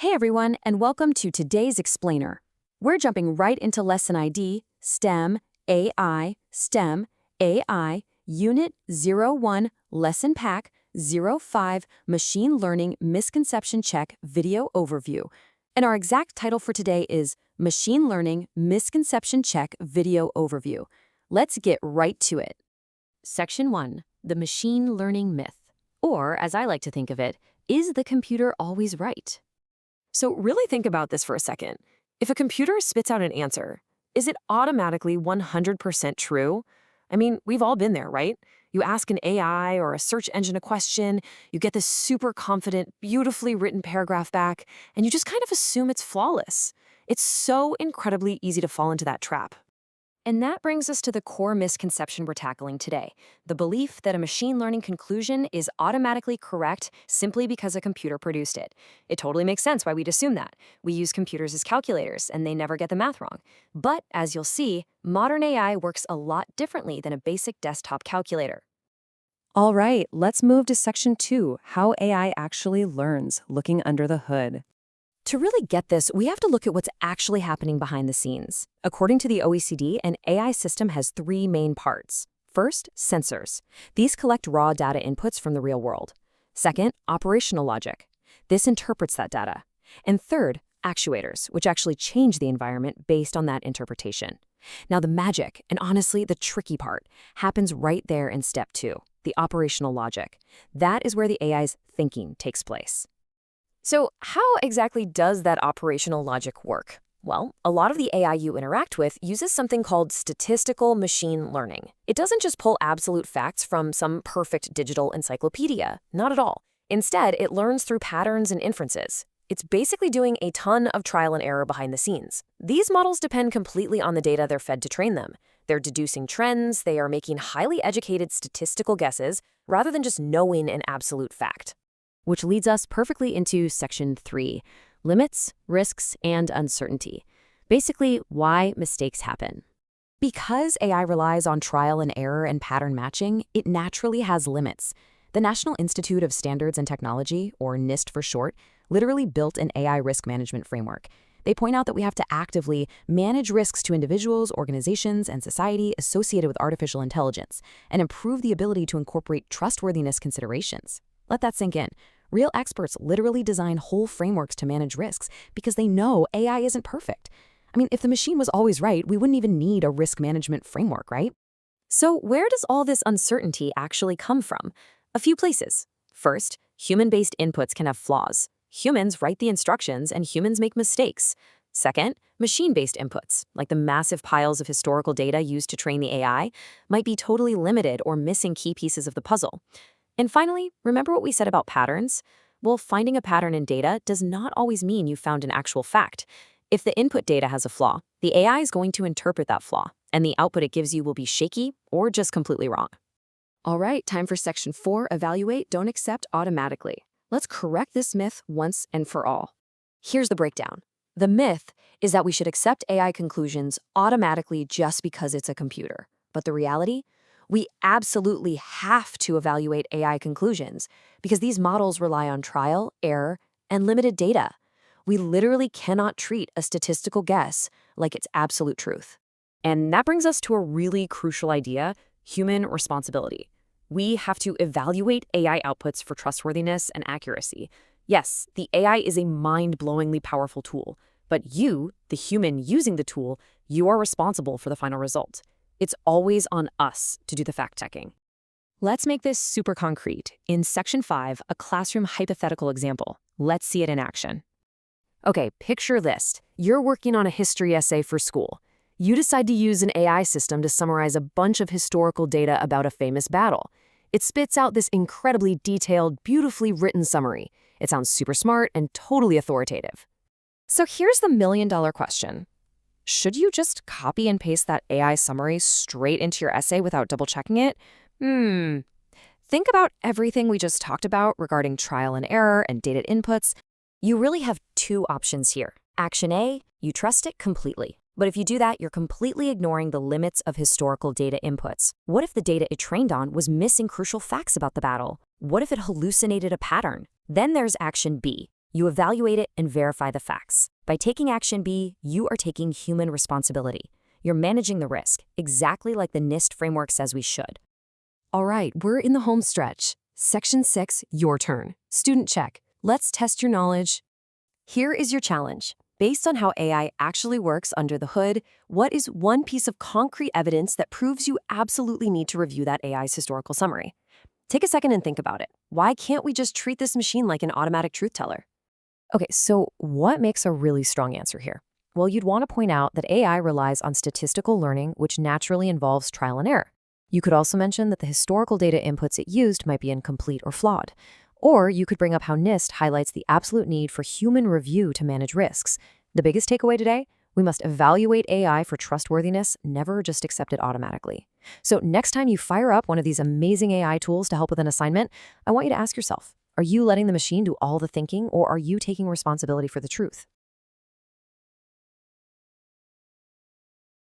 Hey everyone, and welcome to today's Explainer. We're jumping right into Lesson ID, STEM, AI, Unit 01, Lesson Pack 05, Machine Learning Misconception Check Video Overview. And our exact title for today is Machine Learning Misconception Check Video Overview. Let's get right to it. Section 1, the Machine Learning Myth. Or, as I like to think of it, is the computer always right? So really think about this for a second. If a computer spits out an answer, is it automatically 100% true? I mean, we've all been there, right? You ask an AI or a search engine a question, you get this super confident, beautifully written paragraph back, and you just kind of assume it's flawless. It's so incredibly easy to fall into that trap. And that brings us to the core misconception we're tackling today, the belief that a machine learning conclusion is automatically correct simply because a computer produced it. It totally makes sense why we'd assume that. We use computers as calculators, and they never get the math wrong. But, as you'll see, modern AI works a lot differently than a basic desktop calculator. All right, let's move to Section 2, how AI actually learns, looking under the hood. To really get this, we have to look at what's actually happening behind the scenes. According to the OECD, an AI system has three main parts. First, sensors. These collect raw data inputs from the real world. Second, operational logic. This interprets that data. And third, actuators, which actually change the environment based on that interpretation. Now the magic, and honestly the tricky part, happens right there in step 2, the operational logic. That is where the AI's thinking takes place. So how exactly does that operational logic work? Well, a lot of the AI you interact with uses something called statistical machine learning. It doesn't just pull absolute facts from some perfect digital encyclopedia. Not at all. Instead, it learns through patterns and inferences. It's basically doing a ton of trial and error behind the scenes. These models depend completely on the data they're fed to train them. They're deducing trends, they are making highly educated statistical guesses, rather than just knowing an absolute fact. Which leads us perfectly into Section 3, limits, risks, and uncertainty. Basically, why mistakes happen. Because AI relies on trial and error and pattern matching, it naturally has limits. The National Institute of Standards and Technology, or NIST for short, literally built an AI risk management framework. They point out that we have to actively manage risks to individuals, organizations, and society associated with artificial intelligence, and improve the ability to incorporate trustworthiness considerations. Let that sink in. Real experts literally design whole frameworks to manage risks because they know AI isn't perfect. I mean, if the machine was always right, we wouldn't even need a risk management framework, right? So where does all this uncertainty actually come from? A few places. First, human-based inputs can have flaws. Humans write the instructions and humans make mistakes. Second, machine-based inputs, like the massive piles of historical data used to train the AI, might be totally limited or missing key pieces of the puzzle. And finally, remember what we said about patterns? Well, finding a pattern in data does not always mean you found an actual fact. If the input data has a flaw, the AI is going to interpret that flaw, and the output it gives you will be shaky or just completely wrong. All right, time for Section 4, evaluate, don't accept automatically. Let's correct this myth once and for all. Here's the breakdown. The myth is that we should accept AI conclusions automatically just because it's a computer. But the reality? We absolutely have to evaluate AI conclusions because these models rely on trial, error, and limited data. We literally cannot treat a statistical guess like it's absolute truth. And that brings us to a really crucial idea, human responsibility. We have to evaluate AI outputs for trustworthiness and accuracy. Yes, the AI is a mind-blowingly powerful tool, but you, the human using the tool, you are responsible for the final result. It's always on us to do the fact-checking. Let's make this super concrete. In Section 5, a classroom hypothetical example. Let's see it in action. Okay, picture this. You're working on a history essay for school. You decide to use an AI system to summarize a bunch of historical data about a famous battle. It spits out this incredibly detailed, beautifully written summary. It sounds super smart and totally authoritative. So here's the million-dollar question. Should you just copy and paste that AI summary straight into your essay without double-checking it? Think about everything we just talked about regarding trial and error and data inputs. You really have two options here. Action A, you trust it completely. But if you do that, you're completely ignoring the limits of historical data inputs. What if the data it trained on was missing crucial facts about the battle? What if it hallucinated a pattern? Then there's Action B. You evaluate it and verify the facts. By taking action B, you are taking human responsibility. You're managing the risk, exactly like the NIST framework says we should. All right, we're in the home stretch. Section 6, your turn. Student check. Let's test your knowledge. Here is your challenge. Based on how AI actually works under the hood, what is one piece of concrete evidence that proves you absolutely need to review that AI's historical summary? Take a second and think about it. Why can't we just treat this machine like an automatic truth teller? Okay, so what makes a really strong answer here? Well, you'd want to point out that AI relies on statistical learning, which naturally involves trial and error. You could also mention that the historical data inputs it used might be incomplete or flawed. Or you could bring up how NIST highlights the absolute need for human review to manage risks. The biggest takeaway today? We must evaluate AI for trustworthiness, never just accept it automatically. So next time you fire up one of these amazing AI tools to help with an assignment, I want you to ask yourself, are you letting the machine do all the thinking, or are you taking responsibility for the truth?